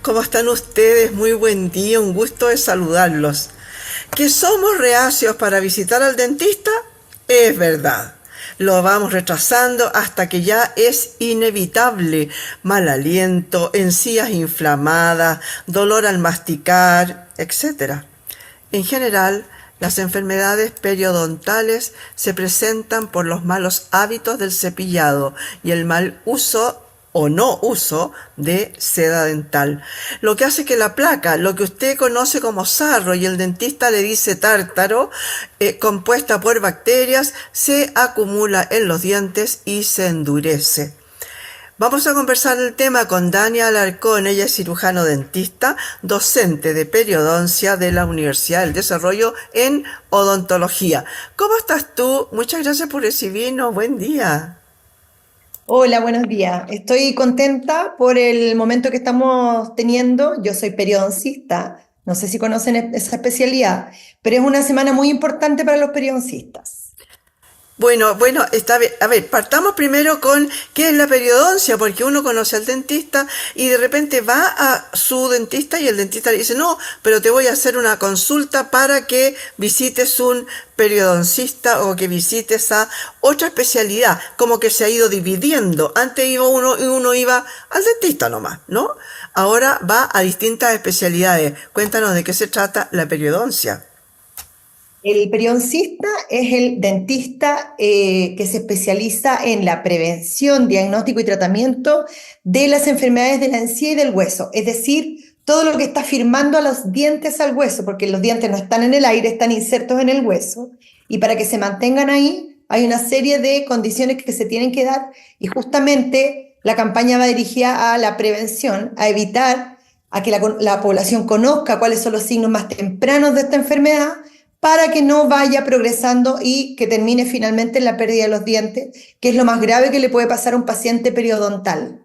¿Cómo están ustedes? Muy buen día, un gusto de saludarlos. ¿Que somos reacios para visitar al dentista? Es verdad. Lo vamos retrasando hasta que ya es inevitable. Mal aliento, encías inflamadas, dolor al masticar, etcétera. En general, las enfermedades periodontales se presentan por los malos hábitos del cepillado y el mal uso o no uso de seda dental, lo que hace que la placa, lo que usted conoce como sarro y el dentista le dice tártaro, compuesta por bacterias, se acumula en los dientes y se endurece. Vamos a conversar el tema con Dania Alarcón. Ella es cirujano dentista, docente de periodoncia de la Universidad del Desarrollo en odontología. ¿Cómo estás tú? Muchas gracias por recibirnos. Buen día. Hola, buenos días. Estoy contenta por el momento que estamos teniendo. Yo soy periodoncista. No sé si conocen esa especialidad, pero es una semana muy importante para los periodoncistas. Bueno, está bien. A ver, partamos primero con qué es la periodoncia, porque uno conoce al dentista y de repente va a su dentista y el dentista le dice, no, pero te voy a hacer una consulta para que visites un periodoncista o que visites a otra especialidad, como que se ha ido dividiendo. Antes iba uno y uno iba al dentista nomás, ¿no? Ahora va a distintas especialidades. Cuéntanos de qué se trata la periodoncia. El periodoncista es el dentista que se especializa en la prevención, diagnóstico y tratamiento de las enfermedades de la encía y del hueso, es decir, todo lo que está firmando a los dientes al hueso, porque los dientes no están en el aire, están insertos en el hueso, y para que se mantengan ahí hay una serie de condiciones que se tienen que dar, y justamente la campaña va dirigida a la prevención, a evitar a que la población conozca cuáles son los signos más tempranos de esta enfermedad para que no vaya progresando y que termine finalmente en la pérdida de los dientes, que es lo más grave que le puede pasar a un paciente periodontal.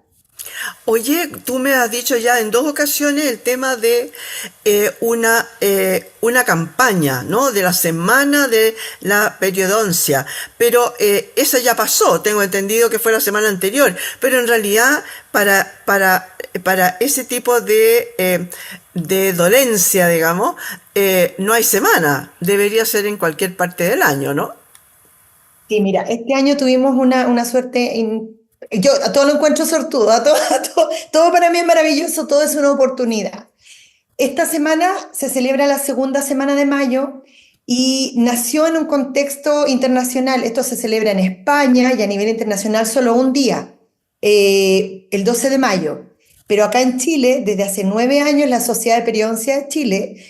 Oye, tú me has dicho ya en dos ocasiones el tema de una campaña, ¿no? De la semana de la periodoncia, pero esa ya pasó, tengo entendido que fue la semana anterior, pero en realidad para ese tipo de dolencia, digamos, no hay semana, debería ser en cualquier parte del año, ¿no? Sí, mira, este año tuvimos una suerte, yo a todo lo encuentro sortudo, todo para mí es maravilloso, todo es una oportunidad. Esta semana se celebra la segunda semana de mayo y nació en un contexto internacional. Esto se celebra en España y a nivel internacional solo un día, el 12 de mayo. Pero acá en Chile, desde hace 9 años, la Sociedad de Periodoncia de Chile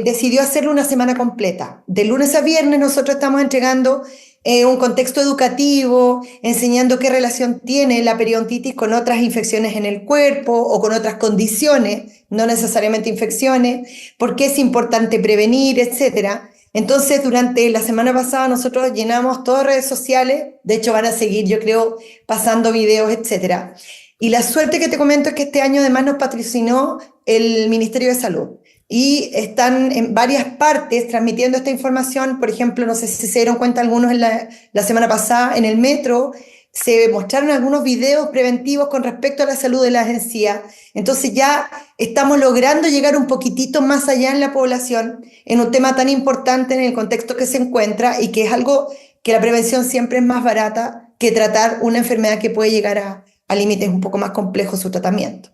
decidió hacerlo una semana completa. De lunes a viernes nosotros estamos entregando un contexto educativo, enseñando qué relación tiene la periodontitis con otras infecciones en el cuerpo o con otras condiciones, no necesariamente infecciones, por qué es importante prevenir, etcétera. Entonces, durante la semana pasada nosotros llenamos todas redes sociales, de hecho van a seguir, yo creo, pasando videos, etcétera. Y la suerte que te comento es que este año además nos patrocinó el Ministerio de Salud y están en varias partes transmitiendo esta información. Por ejemplo, no sé si se dieron cuenta algunos en la semana pasada en el metro, se mostraron algunos videos preventivos con respecto a la salud de las encías. Entonces ya estamos logrando llegar un poquitito más allá en la población en un tema tan importante en el contexto que se encuentra y que es algo que la prevención siempre es más barata que tratar una enfermedad que puede llegar a límites un poco más complejos su tratamiento.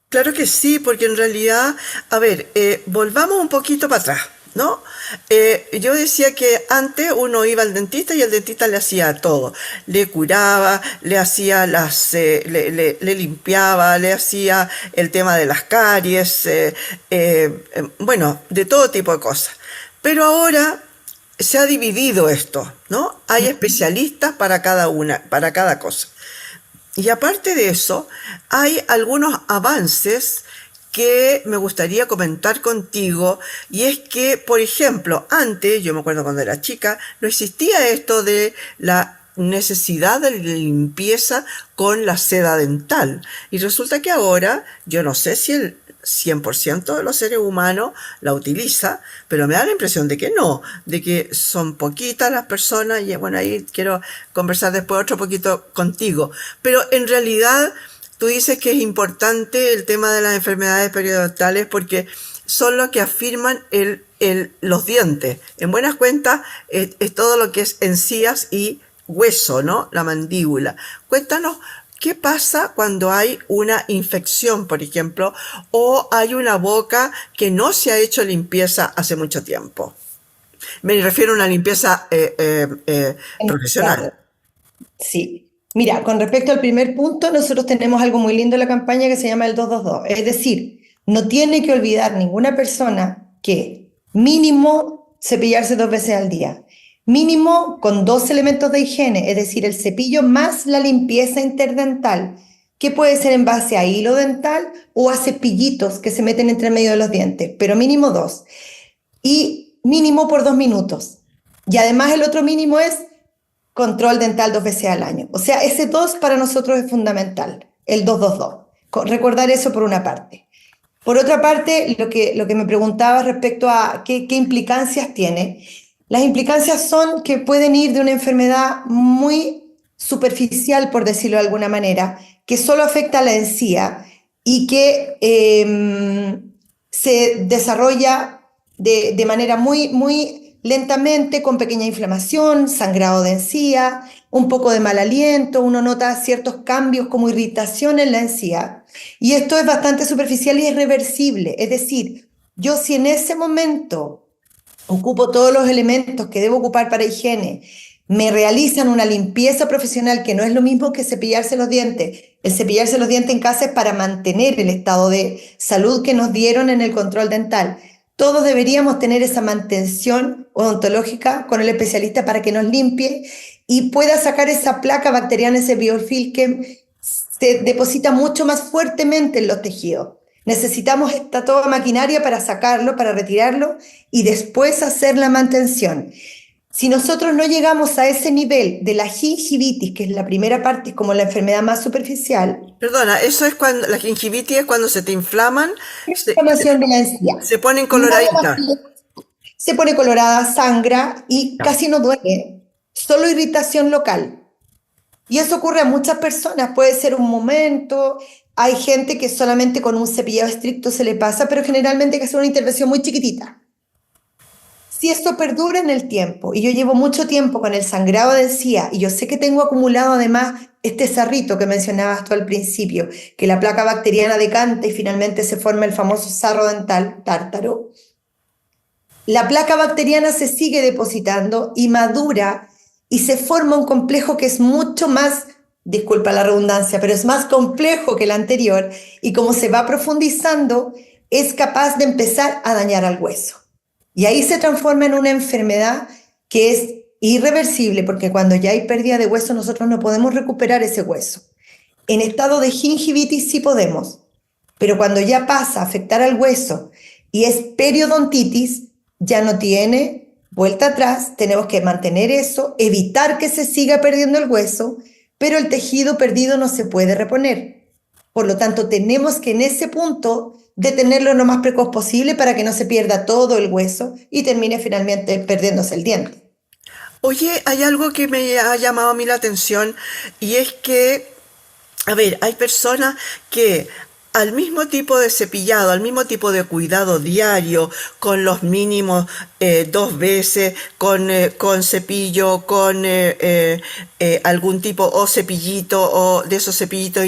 Claro que sí, porque en realidad, a ver, volvamos un poquito para atrás, ¿no? Yo decía que antes uno iba al dentista y el dentista le hacía todo, le curaba, le hacía le limpiaba, le hacía el tema de las caries, bueno, de todo tipo de cosas. Pero ahora se ha dividido esto, ¿no? Hay especialistas para cada para cada cosa. Y aparte de eso, hay algunos avances que me gustaría comentar contigo, y es que, por ejemplo, antes, yo me acuerdo cuando era chica, no existía esto de la necesidad de limpieza con la seda dental. Y resulta que ahora, yo no sé si el 100% de los seres humanos la utiliza, pero me da la impresión de que no, de que son poquitas las personas, y bueno, ahí quiero conversar después otro poquito contigo. Pero en realidad tú dices que es importante el tema de las enfermedades periodontales porque son los que afirman los dientes. En buenas cuentas, es todo lo que es encías y hueso, ¿no? La mandíbula. Cuéntanos, ¿qué pasa cuando hay una infección, por ejemplo, o hay una boca que no se ha hecho limpieza hace mucho tiempo? Me refiero a una limpieza profesional. Claro, sí. Mira, con respecto al primer punto, nosotros tenemos algo muy lindo en la campaña que se llama el 222. Es decir, no tiene que olvidar ninguna persona que mínimo cepillarse 2 veces al día. Mínimo con 2 elementos de higiene, es decir, el cepillo más la limpieza interdental, que puede ser en base a hilo dental o a cepillitos que se meten entre medio de los dientes, pero mínimo 2. Y mínimo por 2 minutos. Y además el otro mínimo es control dental 2 veces al año. O sea, ese 2 para nosotros es fundamental, el 222. Recordar eso por una parte. Por otra parte, lo que me preguntaba respecto a qué implicancias tiene. Las implicancias son que pueden ir de una enfermedad muy superficial, por decirlo de alguna manera, que solo afecta a la encía y que se desarrolla de manera muy lentamente, con pequeña inflamación, sangrado de encía, un poco de mal aliento, uno nota ciertos cambios como irritación en la encía. Y esto es bastante superficial y es reversible. Es decir, yo si en ese momento ocupo todos los elementos que debo ocupar para higiene, me realizan una limpieza profesional, que no es lo mismo que cepillarse los dientes. El cepillarse los dientes en casa es para mantener el estado de salud que nos dieron en el control dental. Todos deberíamos tener esa mantención odontológica con el especialista para que nos limpie y pueda sacar esa placa bacteriana, ese biofilm que se deposita mucho más fuertemente en los tejidos. Necesitamos toda maquinaria para sacarlo, para retirarlo y después hacer la mantención. Si nosotros no llegamos a ese nivel de la gingivitis, que es la primera parte, es como la enfermedad más superficial, Perdona, eso es cuando la gingivitis es cuando se te inflaman, inflamación de la encía. se ponen Nada más coloraditas. se pone colorada, sangra y Ya. casi no duele, solo irritación local. Y eso ocurre a muchas personas, puede ser un momento, hay gente que solamente con un cepillado estricto se le pasa, pero generalmente hay que hacer una intervención muy chiquitita. Si esto perdura en el tiempo, y yo llevo mucho tiempo con el sangrado de encía, y yo sé que tengo acumulado además este sarrito que mencionabas tú al principio, que la placa bacteriana decanta y finalmente se forma el famoso sarro dental tártaro, la placa bacteriana se sigue depositando y madura y se forma un complejo que es mucho más, disculpa la redundancia, pero es más complejo que el anterior y como se va profundizando es capaz de empezar a dañar al hueso. Y ahí se transforma en una enfermedad que es irreversible porque cuando ya hay pérdida de hueso nosotros no podemos recuperar ese hueso. En estado de gingivitis sí podemos, pero cuando ya pasa a afectar al hueso y es periodontitis, ya no tiene vuelta atrás, tenemos que mantener eso, evitar que se siga perdiendo el hueso, pero el tejido perdido no se puede reponer. Por lo tanto, tenemos que en ese punto detenerlo lo más precoz posible para que no se pierda todo el hueso y termine finalmente perdiéndose el diente. Oye, hay algo que me ha llamado a mí la atención y es que, a ver, hay personas que al mismo tipo de cepillado, al mismo tipo de cuidado diario, con los mínimos 2 veces, con cepillo, con algún tipo o cepillito o de esos cepillitos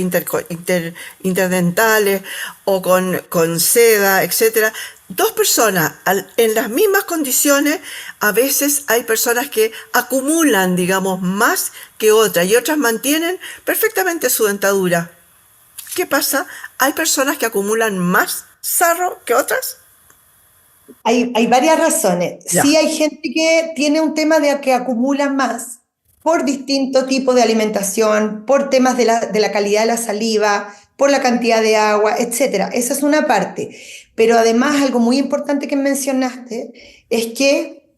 interdentales o con seda, etcétera. Dos personas en las mismas condiciones, a veces hay personas que acumulan, digamos, más que otras y otras mantienen perfectamente su dentadura. ¿Qué pasa? ¿Hay personas que acumulan más sarro que otras? Hay varias razones. Ya. Sí hay gente que tiene un tema de que acumula más por distinto tipo de alimentación, por temas de la calidad de la saliva, por la cantidad de agua, etcétera. Esa es una parte. Pero además algo muy importante que mencionaste es que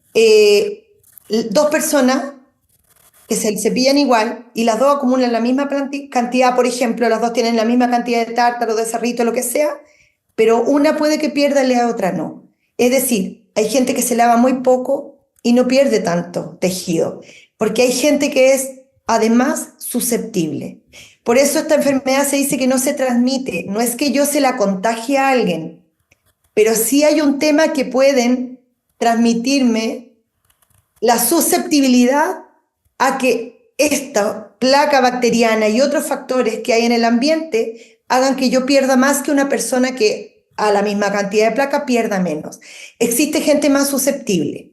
dos personas que se cepillan igual y las dos acumulan la misma cantidad, por ejemplo, las dos tienen la misma cantidad de tártaro, de sarrito, lo que sea, pero una puede que pierda y la otra no. Es decir, hay gente que se lava muy poco y no pierde tanto tejido, porque hay gente que es además susceptible. Por eso esta enfermedad se dice que no se transmite. No es que yo se la contagie a alguien, pero sí hay un tema que pueden transmitirme la susceptibilidad a que esta placa bacteriana y otros factores que hay en el ambiente hagan que yo pierda más que una persona que a la misma cantidad de placa pierda menos. Existe gente más susceptible.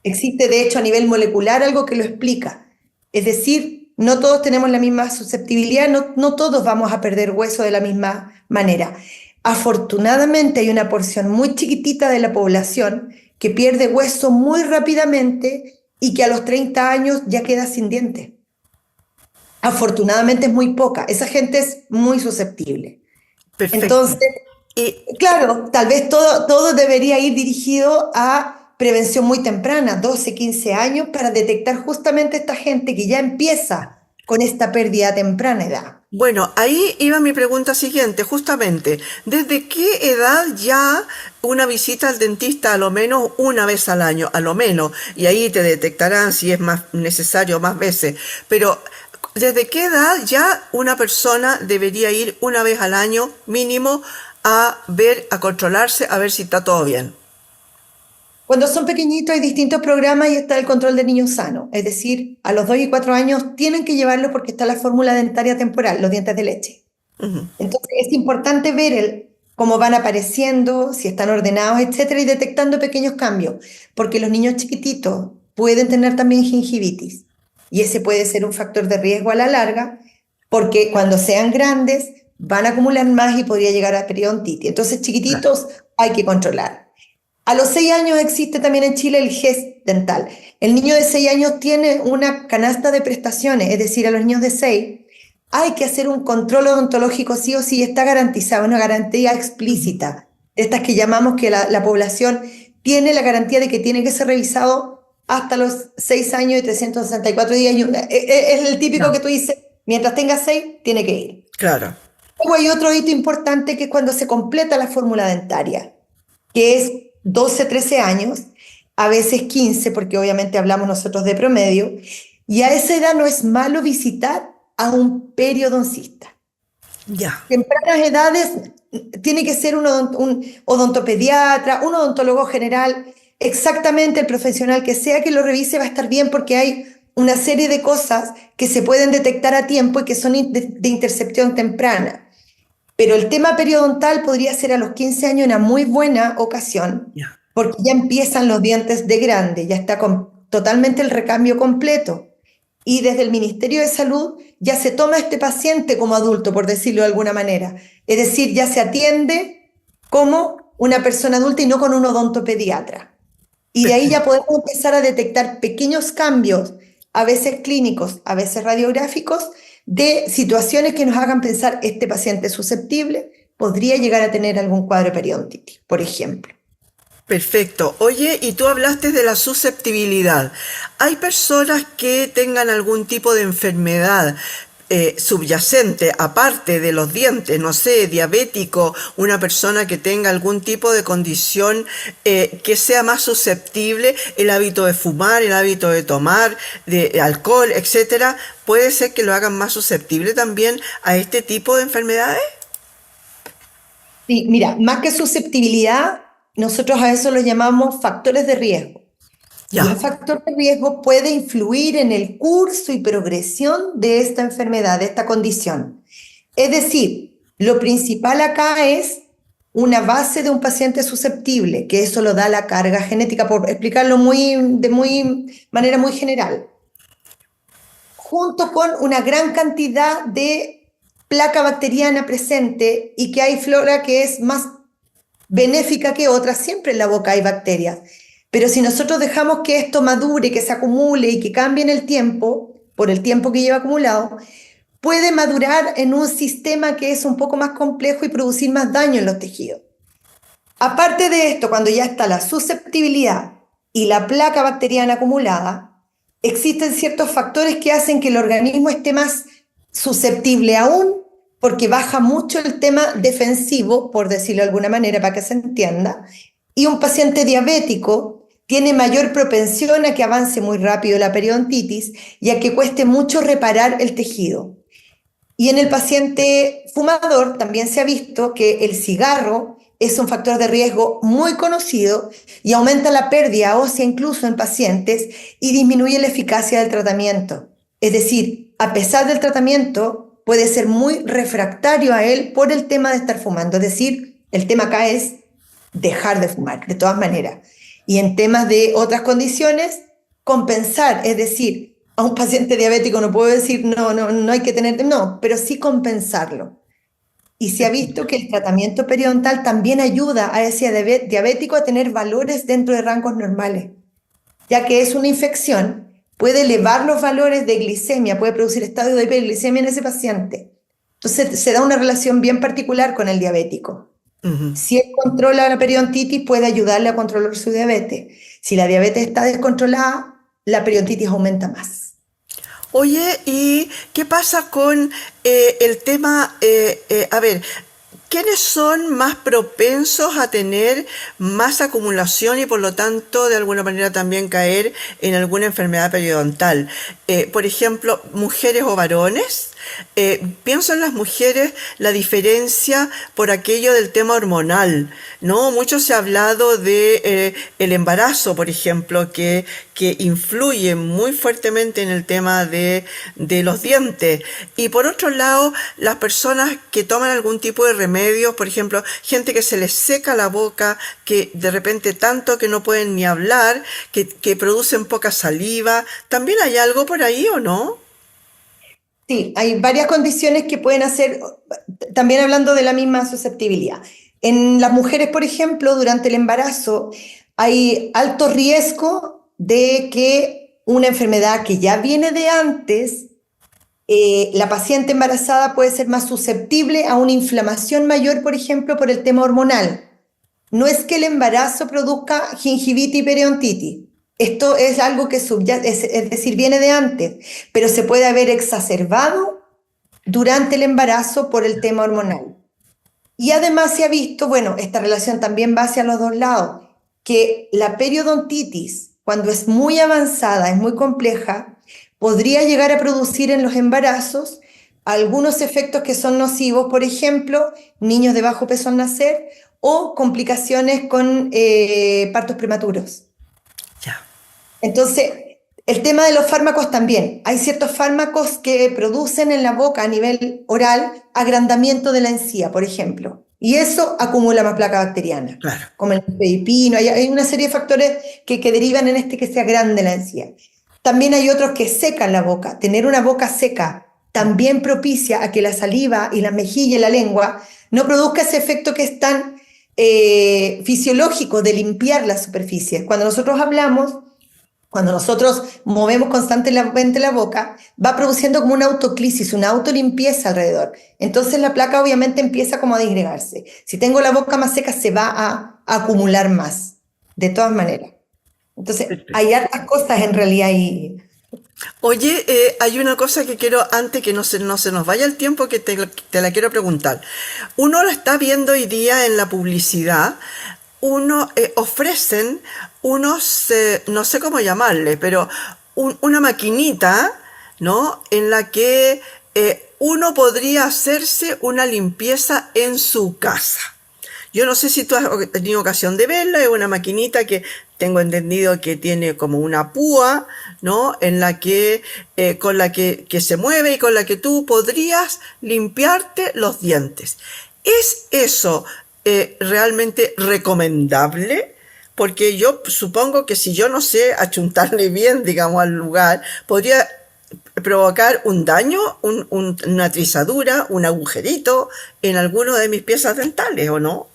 Existe, de hecho, a nivel molecular algo que lo explica. Es decir, no todos tenemos la misma susceptibilidad, no todos vamos a perder hueso de la misma manera. Afortunadamente hay una porción muy chiquitita de la población que pierde hueso muy rápidamente y que a los 30 años ya queda sin dientes. Afortunadamente es muy poca. Esa gente es muy susceptible. Perfecto. Entonces, Y claro, tal vez todo debería ir dirigido a prevención muy temprana, 12, 15 años, para detectar justamente esta gente que ya empieza con esta pérdida a temprana edad. bueno, ahí iba mi pregunta siguiente, justamente, ¿desde qué edad ya una visita al dentista a lo menos una vez al año, a lo menos, y ahí te detectarán si es más necesario más veces, pero ¿desde qué edad ya una persona debería ir una vez al año mínimo a ver, a controlarse, a ver si está todo bien? Cuando son pequeñitos hay distintos programas y está el control de niños sanos, es decir, a los 2 y 4 años tienen que llevarlo porque está la fórmula dentaria temporal, los dientes de leche. Ujú. Entonces es importante ver cómo van apareciendo, si están ordenados, etcétera, y detectando pequeños cambios, porque los niños chiquititos pueden tener también gingivitis y ese puede ser un factor de riesgo a la larga, porque cuando sean grandes van a acumular más y podría llegar a periodontitis. Entonces, Claro. chiquititos hay que controlar. A los 6 años existe también en Chile el GES dental. El niño de 6 años tiene una canasta de prestaciones, es decir, a los niños de 6 hay que hacer un control odontológico sí o sí, está garantizado, una garantía Ujú. explícita. Estas que llamamos que la población tiene la garantía de que tiene que ser revisado hasta los 6 años y 364 días. Es el típico Ya. que tú dices, mientras tenga 6, tiene que ir. Claro. Luego hay otro hito importante que es cuando se completa la fórmula dentaria, que es 12, 13 años, a veces 15, porque obviamente hablamos nosotros de promedio, y a esa edad no es malo visitar a un periodoncista. Ya. Tempranas edades tiene que ser un odontopediatra, un odontólogo general, exactamente el profesional que sea que lo revise va a estar bien porque hay una serie de cosas que se pueden detectar a tiempo y que son de intercepción temprana. Pero el tema periodontal podría ser a los 15 años una muy buena ocasión, Ya. porque ya empiezan los dientes de grande, ya está totalmente el recambio completo. Y desde el Ministerio de Salud ya se toma a este paciente como adulto, por decirlo de alguna manera. Es decir, ya se atiende como una persona adulta y no con un odontopediatra. Y de ahí ya Perfecto. podemos empezar a detectar pequeños cambios, a veces clínicos, a veces radiográficos, de situaciones que nos hagan pensar este paciente es susceptible, podría llegar a tener algún cuadro de periodontitis, por ejemplo. Perfecto. Oye, y tú hablaste de la susceptibilidad. ¿Hay personas que tengan algún tipo de enfermedad subyacente, aparte de los dientes, no sé, diabético, una persona que tenga algún tipo de condición que sea más susceptible, el hábito de fumar, el hábito de tomar, de alcohol, etcétera, puede ser que lo hagan más susceptible también a este tipo de enfermedades? Sí, mira, más que susceptibilidad, nosotros a eso lo llamamos factores de riesgo. Y un Ya. factor de riesgo puede influir en el curso y progresión de esta enfermedad, de esta condición. Es decir, lo principal acá es una base de un paciente susceptible, que eso lo da la carga genética, por explicarlo manera muy general, junto con una gran cantidad de placa bacteriana presente y que hay flora que es más benéfica que otras, siempre en la boca hay bacterias. Pero si nosotros dejamos que esto madure, que se acumule y que cambie en el tiempo, por el tiempo que lleva acumulado, puede madurar en un sistema que es un poco más complejo y producir más daño en los tejidos. Aparte de esto, cuando ya está la susceptibilidad y la placa bacteriana acumulada, existen ciertos factores que hacen que el organismo esté más susceptible aún, porque baja mucho el tema defensivo, por decirlo de alguna manera para que se entienda, y un paciente diabético tiene mayor propensión a que avance muy rápido la periodontitis y a que cueste mucho reparar el tejido. Y en el paciente fumador también se ha visto que el cigarro es un factor de riesgo muy conocido y aumenta la pérdida ósea incluso en pacientes y disminuye la eficacia del tratamiento. Es decir, a pesar del tratamiento, puede ser muy refractario a él por el tema de estar fumando. Es decir, el tema acá es dejar de fumar, de todas maneras. Y en temas de otras condiciones, compensar, es decir, a un paciente diabético no puedo decir no hay que tener, no, pero sí compensarlo. Y se ha visto que el tratamiento periodontal también ayuda a ese diabético a tener valores dentro de rangos normales, ya que es una infección, puede elevar los valores de glicemia, puede producir estados de hiperglicemia en ese paciente. Entonces se da una relación bien particular con el diabético. Ujú. Si él controla la periodontitis, puede ayudarle a controlar su diabetes. Si la diabetes está descontrolada, la periodontitis aumenta más. Oye, ¿y qué pasa con el tema, a ver, quiénes son más propensos a tener más acumulación y por lo tanto de alguna manera también caer en alguna enfermedad periodontal? Por ejemplo, mujeres o varones. Pienso en las mujeres la diferencia por aquello del tema hormonal, ¿no? Mucho se ha hablado de el embarazo, por ejemplo, que influye muy fuertemente en el tema de los dientes. Y por otro lado, las personas que toman algún tipo de remedios, por ejemplo, gente que se les seca la boca, que de repente tanto que no pueden ni hablar, que producen poca saliva, ¿también hay algo por ahí o no? Sí, hay varias condiciones que pueden hacer, también hablando de la misma susceptibilidad. En las mujeres, por ejemplo, durante el embarazo hay alto riesgo de que una enfermedad que ya viene de antes, la paciente embarazada puede ser más susceptible a una inflamación mayor, por ejemplo, por el tema hormonal. No es que el embarazo produzca gingivitis y periodontitis. Esto es algo que es decir, viene de antes, pero se puede haber exacerbado durante el embarazo por el tema hormonal. Y además se ha visto, bueno, esta relación también va hacia los dos lados, que la periodontitis, cuando es muy avanzada, es muy compleja, podría llegar a producir en los embarazos algunos efectos que son nocivos, por ejemplo, niños de bajo peso al nacer o complicaciones con partos prematuros. Ya. Entonces, el tema de los fármacos también. Hay ciertos fármacos que producen en la boca a nivel oral agrandamiento de la encía, por ejemplo. Y eso acumula más placa bacteriana, Claro. como el pepino. Hay una serie de factores que derivan en este que se agrande la encía. También hay otros que secan la boca. Tener una boca seca también propicia a que la saliva y la mejilla y la lengua no produzca ese efecto que es tan fisiológico de limpiar las superficies. Cuando nosotros movemos constantemente la boca, va produciendo como una autoclisis, una autolimpieza alrededor. Entonces la placa obviamente empieza como a disgregarse. Si tengo la boca más seca, se va a acumular más, de todas maneras. Entonces, hay hartas cosas en realidad ahí. Oye, hay una cosa que quiero, antes que no se nos vaya el tiempo, que te la quiero preguntar. Uno lo está viendo hoy día en la publicidad, ofrecen unos, no sé cómo llamarle, pero una maquinita, ¿no? En la que uno podría hacerse una limpieza en su casa. Yo no sé si tú has tenido ocasión de verla, es una maquinita que tengo entendido que tiene como una púa, ¿no? En la que, con la que se mueve y con la que tú podrías limpiarte los dientes. ¿Es eso realmente recomendable? Porque yo supongo que si yo no sé achuntarle bien, digamos, al lugar, podría provocar un daño, una trizadura, un agujerito en alguno de mis piezas dentales, ¿o no?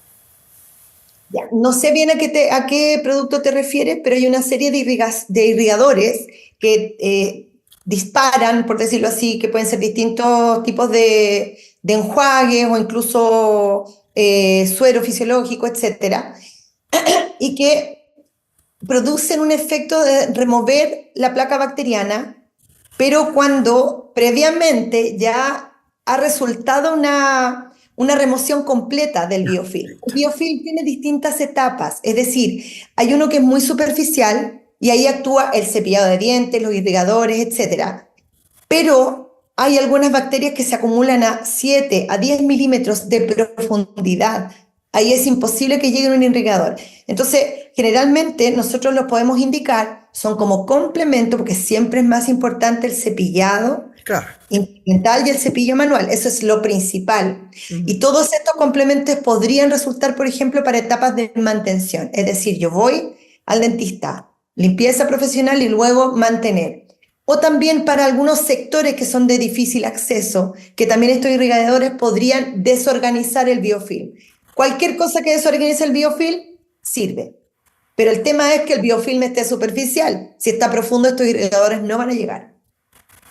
Ya, no sé bien a qué producto te refieres, pero hay una serie de irrigadores que disparan, por decirlo así, que pueden ser distintos tipos de enjuagues o incluso suero fisiológico, etcétera, y que producen un efecto de remover la placa bacteriana, pero cuando previamente ya ha resultado una remoción completa del biofilm. El biofilm tiene distintas etapas, es decir, hay uno que es muy superficial y ahí actúa el cepillado de dientes, los irrigadores, etcétera. Pero hay algunas bacterias que se acumulan a 7 a 10 milímetros de profundidad. Ahí es imposible que llegue un irrigador. Entonces, generalmente nosotros los podemos indicar, son como complemento, porque siempre es más importante el cepillado Claro. instrumental y el cepillo manual. Eso es lo principal. Ujú. Y todos estos complementos podrían resultar, por ejemplo, para etapas de mantención. Es decir, yo voy al dentista, limpieza profesional y luego mantener. O también para algunos sectores que son de difícil acceso, que también estos irrigadores podrían desorganizar el biofilm. Cualquier cosa que desorganice el biofilm sirve. Pero el tema es que el biofilm esté superficial. Si está profundo, estos irrigadores no van a llegar.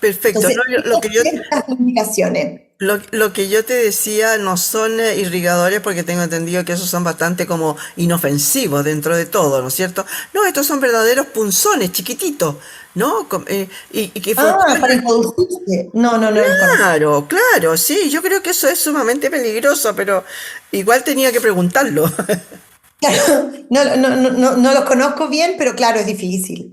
Perfecto. Entonces, No, lo que yo, estas indicaciones. lo que yo te decía no son irrigadores porque tengo entendido que esos son bastante como inofensivos dentro de todo, ¿no es cierto? No, estos son verdaderos punzones chiquititos, ¿no? Y que Ah, funcionan. para introducirse. No, no, no los conozco. Claro, claro, sí, yo creo que eso es sumamente peligroso, pero igual tenía que preguntarlo. Claro, no los conozco bien, pero claro, es difícil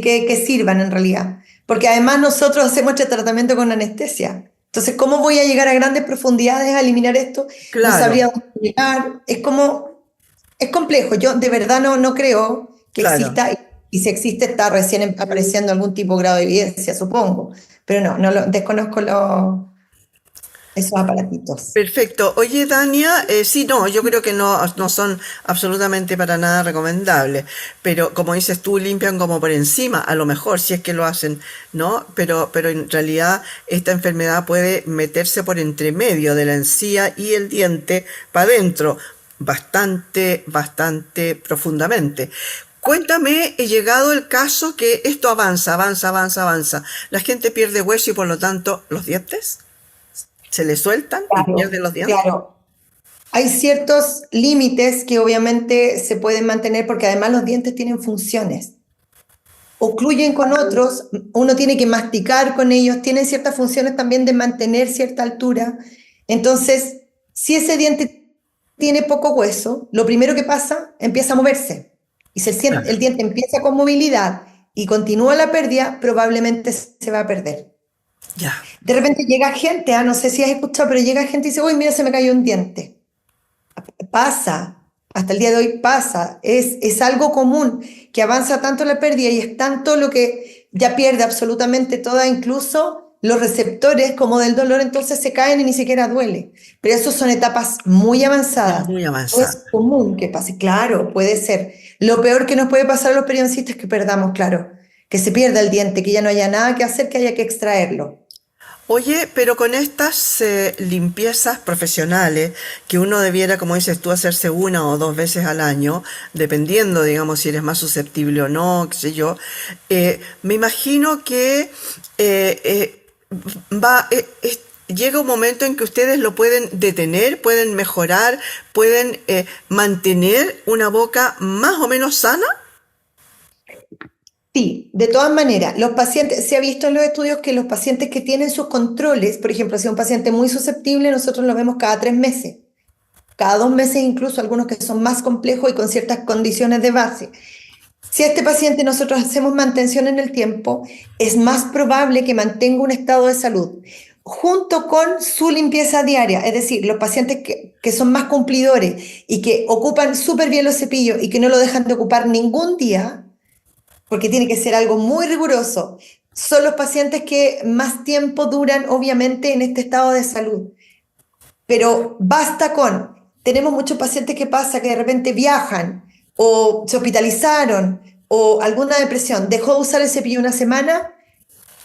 que sirvan en realidad, porque además nosotros hacemos este tratamiento con anestesia. Entonces, ¿cómo voy a llegar a grandes profundidades a eliminar esto? No Claro, sabría dónde llegar, es complejo. Yo de verdad no creo que claro. exista, y si existe está recién apareciendo algún tipo de grado de evidencia, supongo, pero desconozco esos aparatitos. Perfecto. Oye, Dania, sí, no, yo creo que no son absolutamente para nada recomendables, pero como dices tú, limpian como por encima, a lo mejor si es que lo hacen, ¿no? Pero en realidad esta enfermedad puede meterse por entre medio de la encía y el diente para adentro, bastante, bastante profundamente. Cuéntame, he llegado el caso que esto avanza, avanza, avanza, avanza. La gente pierde hueso y por lo tanto los dientes se le sueltan y Claro, pierden los dientes. claro. Hay ciertos límites que obviamente se pueden mantener porque además los dientes tienen funciones. Ocluyen con otros, uno tiene que masticar con ellos, tienen ciertas funciones también de mantener cierta altura. Entonces, si ese diente tiene poco hueso, lo primero que pasa, empieza a moverse. Y si el Claro. diente empieza con movilidad y continúa la pérdida, probablemente se va a perder. Ya, De repente llega gente, no sé si has escuchado, pero llega gente y dice, uy, mira, se me cayó un diente. Pasa, hasta el día de hoy pasa, es algo común que avanza tanto la pérdida y es tanto lo que ya pierde absolutamente toda, incluso los receptores como del dolor, entonces se caen y ni siquiera duele. Pero eso son etapas muy ya avanzadas. muy No avanzada. es común que pase, claro, puede ser. Lo peor que nos puede pasar a los periodistas es que perdamos, claro, que se pierda el diente, que ya no haya nada que hacer, que haya que extraerlo. Oye, pero con estas limpiezas profesionales que uno debiera, como dices tú, hacerse una o dos veces al año, dependiendo, digamos, si eres más susceptible o no, qué sé yo, me imagino que va, llega un momento en que ustedes lo pueden detener, pueden mejorar, pueden mantener una boca más o menos sana. Sí, de todas maneras, los pacientes, se ha visto en los estudios que los pacientes que tienen sus controles, por ejemplo, si es un paciente muy susceptible, nosotros lo vemos cada 3 meses, cada 2 meses incluso, algunos que son más complejos y con ciertas condiciones de base. Si a este paciente nosotros hacemos mantención en el tiempo, es más probable que mantenga un estado de salud junto con su limpieza diaria, es decir, los pacientes que son más cumplidores y que ocupan súper bien los cepillos y que no lo dejan de ocupar ningún día, porque tiene que ser algo muy riguroso. Son los pacientes que más tiempo duran, obviamente, en este estado de salud. Pero basta con, tenemos muchos pacientes que pasa que de repente viajan o se hospitalizaron o alguna depresión, dejó de usar el cepillo una semana,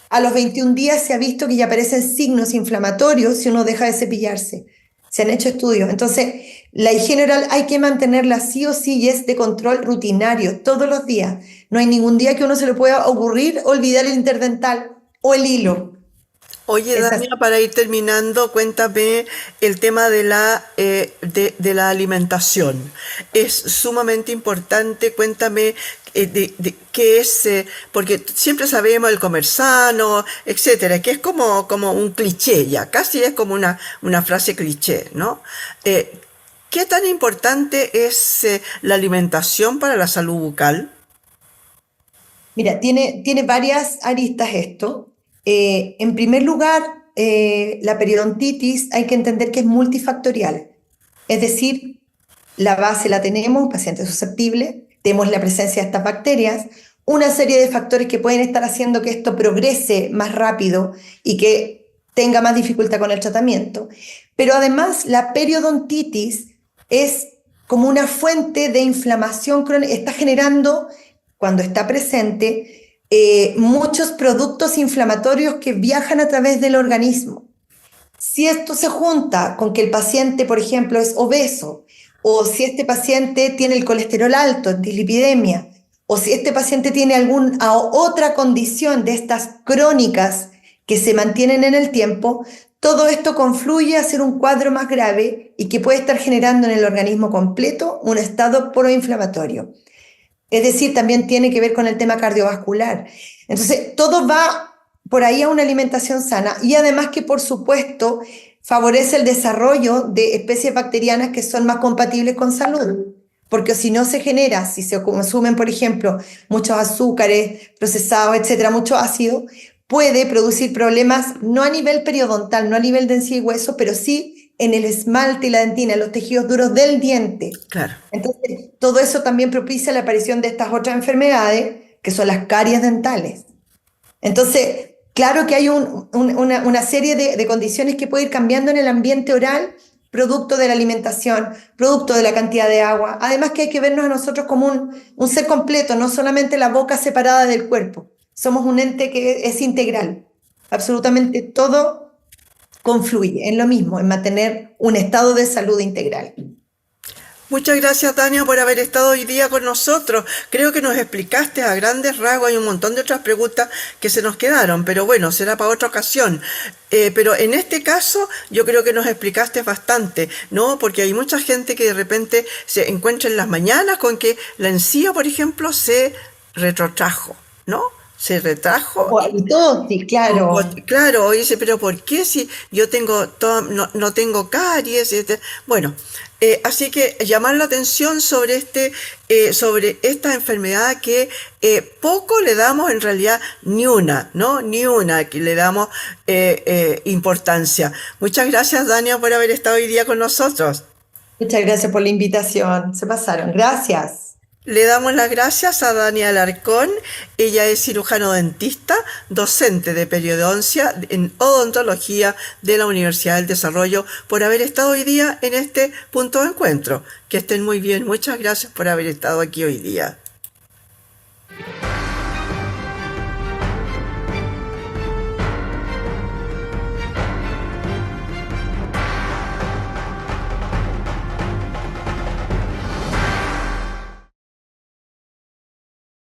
a los 21 días se ha visto que ya aparecen signos inflamatorios si uno deja de cepillarse. Se han hecho estudios. Entonces, la higiene oral hay que mantenerla sí o sí y es de control rutinario todos los días. No hay ningún día que uno se le pueda ocurrir olvidar el interdental o el hilo. Oye, Es así. Dania, para ir terminando, cuéntame el tema de de la alimentación. Es sumamente importante, cuéntame de qué es, porque siempre sabemos el comer sano, etcétera, que es como un cliché ya, casi es como una frase cliché, ¿no? ¿Qué tan importante es la alimentación para la salud bucal? Mira, tiene varias aristas esto. En primer lugar, la periodontitis hay que entender que es multifactorial. Es decir, la base la tenemos, paciente susceptible, tenemos la presencia de estas bacterias, una serie de factores que pueden estar haciendo que esto progrese más rápido y que tenga más dificultad con el tratamiento. Pero además, la periodontitis es como una fuente de inflamación crónica, está generando, cuando está presente, muchos productos inflamatorios que viajan a través del organismo. Si esto se junta con que el paciente, por ejemplo, es obeso, o si este paciente tiene el colesterol alto, dislipidemia, o si este paciente tiene alguna otra condición de estas crónicas que se mantienen en el tiempo, todo esto confluye a hacer un cuadro más grave y que puede estar generando en el organismo completo un estado proinflamatorio. Es decir, también tiene que ver con el tema cardiovascular. Entonces, todo va por ahí a una alimentación sana y además que, por supuesto, favorece el desarrollo de especies bacterianas que son más compatibles con salud. Porque si no se genera, si se consumen, por ejemplo, muchos azúcares procesados, etcétera, mucho ácido, puede producir problemas no a nivel periodontal, no a nivel de encía y hueso, pero sí en el esmalte y la dentina, en los tejidos duros del diente. Claro. Entonces, todo eso también propicia la aparición de estas otras enfermedades, que son las caries dentales. Entonces, claro que hay una serie de condiciones que puede ir cambiando en el ambiente oral, producto de la alimentación, producto de la cantidad de agua. Además que hay que vernos a nosotros como un ser completo, no solamente la boca separada del cuerpo. Somos un ente que es integral. Absolutamente todo confluye en lo mismo, en mantener un estado de salud integral. Muchas gracias, Tania, por haber estado hoy día con nosotros. Creo que nos explicaste a grandes rasgos. Hay un montón de otras preguntas que se nos quedaron, pero bueno, será para otra ocasión. Pero en este caso, yo creo que nos explicaste bastante, ¿no? Porque hay mucha gente que de repente se encuentra en las mañanas con que la encía, por ejemplo, se retrotrajo, ¿no? Se retrajo. O halitosis, claro. Claro, dice, pero ¿por qué si yo tengo no tengo caries? Bueno, así que llamar la atención sobre sobre esta enfermedad que poco le damos en realidad ni una, ¿no? Ni una que le damos importancia. Muchas gracias, Dania, por haber estado hoy día con nosotros. Muchas gracias por la invitación. Se pasaron. Gracias. Le damos las gracias a Dania Alarcón. Ella es cirujano dentista, docente de periodoncia en odontología de la Universidad del Desarrollo, por haber estado hoy día en este punto de encuentro. Que estén muy bien. Muchas gracias por haber estado aquí hoy día.